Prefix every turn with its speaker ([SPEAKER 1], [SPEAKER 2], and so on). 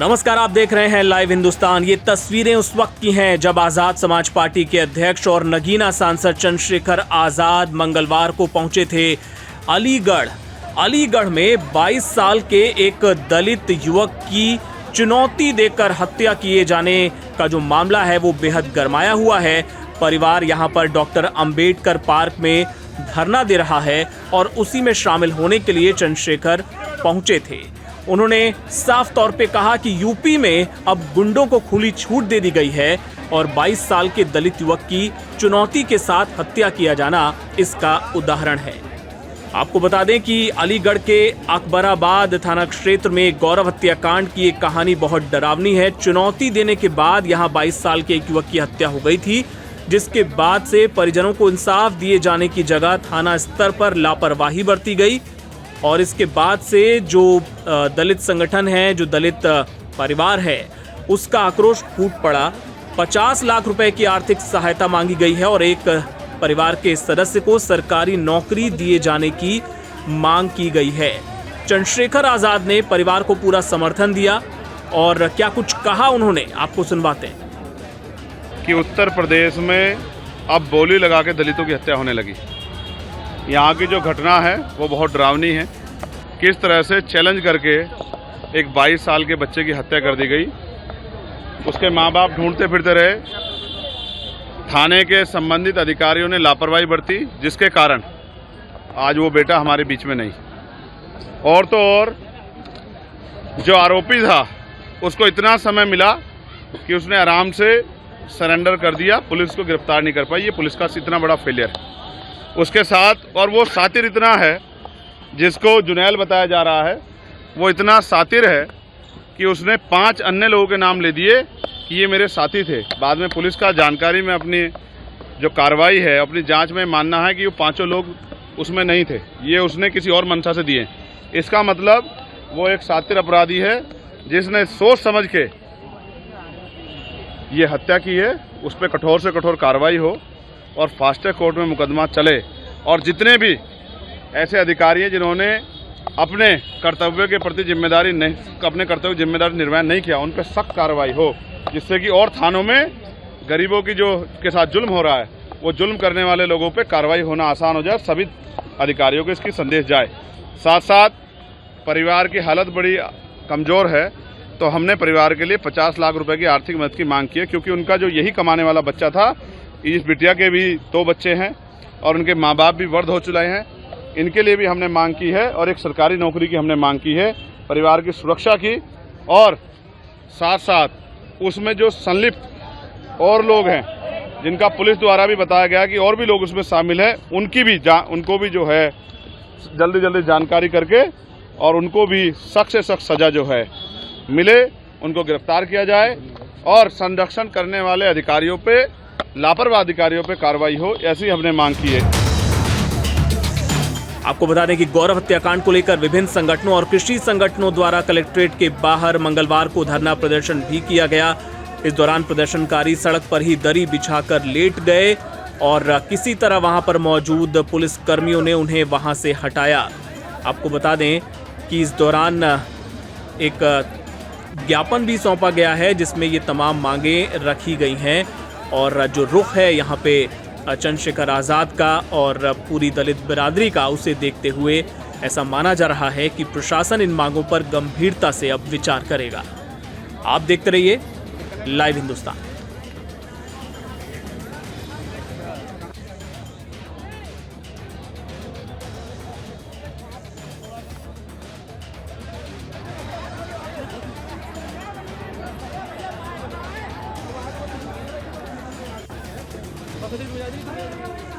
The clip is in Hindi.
[SPEAKER 1] नमस्कार, आप देख रहे हैं लाइव हिंदुस्तान। ये तस्वीरें उस वक्त की हैं जब आजाद समाज पार्टी के अध्यक्ष और नगीना सांसद चंद्रशेखर आजाद मंगलवार को पहुंचे थे अलीगढ़ में 22 साल के एक दलित युवक की चुनौती देकर हत्या किए जाने का जो मामला है वो बेहद गरमाया हुआ है। परिवार यहां पर डॉक्टर अंबेडकर पार्क में धरना दे रहा है और उसी में शामिल होने के लिए चंद्रशेखर पहुंचे थे। उन्होंने साफ तौर पे कहा कि यूपी में अब गुंडों को खुली छूट दे दी गई है और 22 साल के दलित युवक की चुनौती के साथ हत्या किया जाना इसका उदाहरण है। आपको बता दें कि अलीगढ़ के अकबराबाद थाना क्षेत्र में गौरव हत्याकांड की एक कहानी बहुत डरावनी है। चुनौती देने के बाद यहां 22 साल के एक युवक की हत्या हो गई थी, जिसके बाद से परिजनों को इंसाफ दिए जाने की जगह थाना स्तर पर लापरवाही बरती गई और इसके बाद से जो दलित संगठन है, जो दलित परिवार है, उसका आक्रोश फूट पड़ा। 50 लाख रुपए की आर्थिक सहायता मांगी गई है और एक परिवार के सदस्य को सरकारी नौकरी दिए जाने की मांग की गई है। चंद्रशेखर आजाद ने परिवार को पूरा समर्थन दिया और क्या कुछ कहा उन्होंने, आपको सुनवाते हैं।
[SPEAKER 2] कि उत्तर प्रदेश में अब बोली लगा के दलितों की हत्या होने लगी। यहाँ की जो घटना है वो बहुत डरावनी है। किस तरह से चैलेंज करके एक 22 साल के बच्चे की हत्या कर दी गई। उसके माँ बाप ढूंढते फिरते रहे, थाने के संबंधित अधिकारियों ने लापरवाही बरती, जिसके कारण आज वो बेटा हमारे बीच में नहीं। और तो और जो आरोपी था उसको इतना समय मिला कि उसने आराम से सरेंडर कर दिया, पुलिस को गिरफ्तार नहीं कर पाई। ये पुलिस का इतना बड़ा फेलियर है। उसके साथ और वो सातिर इतना है, जिसको जुनैल बताया जा रहा है, वो इतना सातिर है कि उसने 5 अन्य लोगों के नाम ले दिए कि ये मेरे साथी थे। बाद में पुलिस का जानकारी में अपनी जो कार्रवाई है, अपनी जांच में मानना है कि वो 5 लोग उसमें नहीं थे, ये उसने किसी और मंशा से दिए। इसका मतलब वो एक सातिर अपराधी है जिसने सोच समझ के ये हत्या की है। उस पर कठोर से कठोर कार्रवाई हो और फास्ट ट्रैक कोर्ट में मुकदमा चले और जितने भी ऐसे अधिकारी हैं जिन्होंने अपने कर्तव्य के प्रति जिम्मेदारी निर्वहन नहीं किया, उन पर सख्त कार्रवाई हो, जिससे कि और थानों में गरीबों की जो के साथ जुल्म हो रहा है, वो जुल्म करने वाले लोगों पे कार्रवाई होना आसान हो जाए, सभी अधिकारियों को इसकी संदेश जाए। साथ साथ परिवार की हालत बड़ी कमज़ोर है, तो हमने परिवार के लिए 50 लाख रुपए की आर्थिक मदद की मांग की है, क्योंकि उनका जो यही कमाने वाला बच्चा था, इस बिटिया के भी 2 बच्चे हैं और उनके माँ बाप भी वृद्ध हो चुके हैं। इनके लिए भी हमने मांग की है और एक सरकारी नौकरी की हमने मांग की है, परिवार की सुरक्षा की, और साथ साथ उसमें जो संलिप्त और लोग हैं, जिनका पुलिस द्वारा भी बताया गया कि और भी लोग उसमें शामिल हैं, उनको भी जो है जल्दी जानकारी करके और उनको भी सख्त से सख्त सजा जो है मिले, उनको गिरफ्तार किया जाए और संरक्षण करने वाले अधिकारियों पे, लापरवाह अधिकारियों पे कार्रवाई हो, ऐसी हमने मांग की है।
[SPEAKER 1] आपको बता दें कि गौरव हत्याकांड को लेकर विभिन्न संगठनों और कृषि संगठनों द्वारा कलेक्ट्रेट के बाहर मंगलवार को धरना प्रदर्शन भी किया गया। इस दौरान प्रदर्शनकारी सड़क पर ही दरी बिछाकर लेट गए और किसी तरह वहां पर मौजूद पुलिस कर्मियों ने उन्हें वहां से हटाया। आपको बता दें कि इस दौरान एक ज्ञापन भी सौंपा गया है, जिसमें ये तमाम मांगें रखी गई हैं और जो रुख है यहाँ पे चंद्रशेखर आजाद का और पूरी दलित बिरादरी का, उसे देखते हुए ऐसा माना जा रहा है कि प्रशासन इन मांगों पर गंभीरता से अब विचार करेगा। आप देखते रहिए लाइव हिंदुस्तान।
[SPEAKER 3] Apa tadi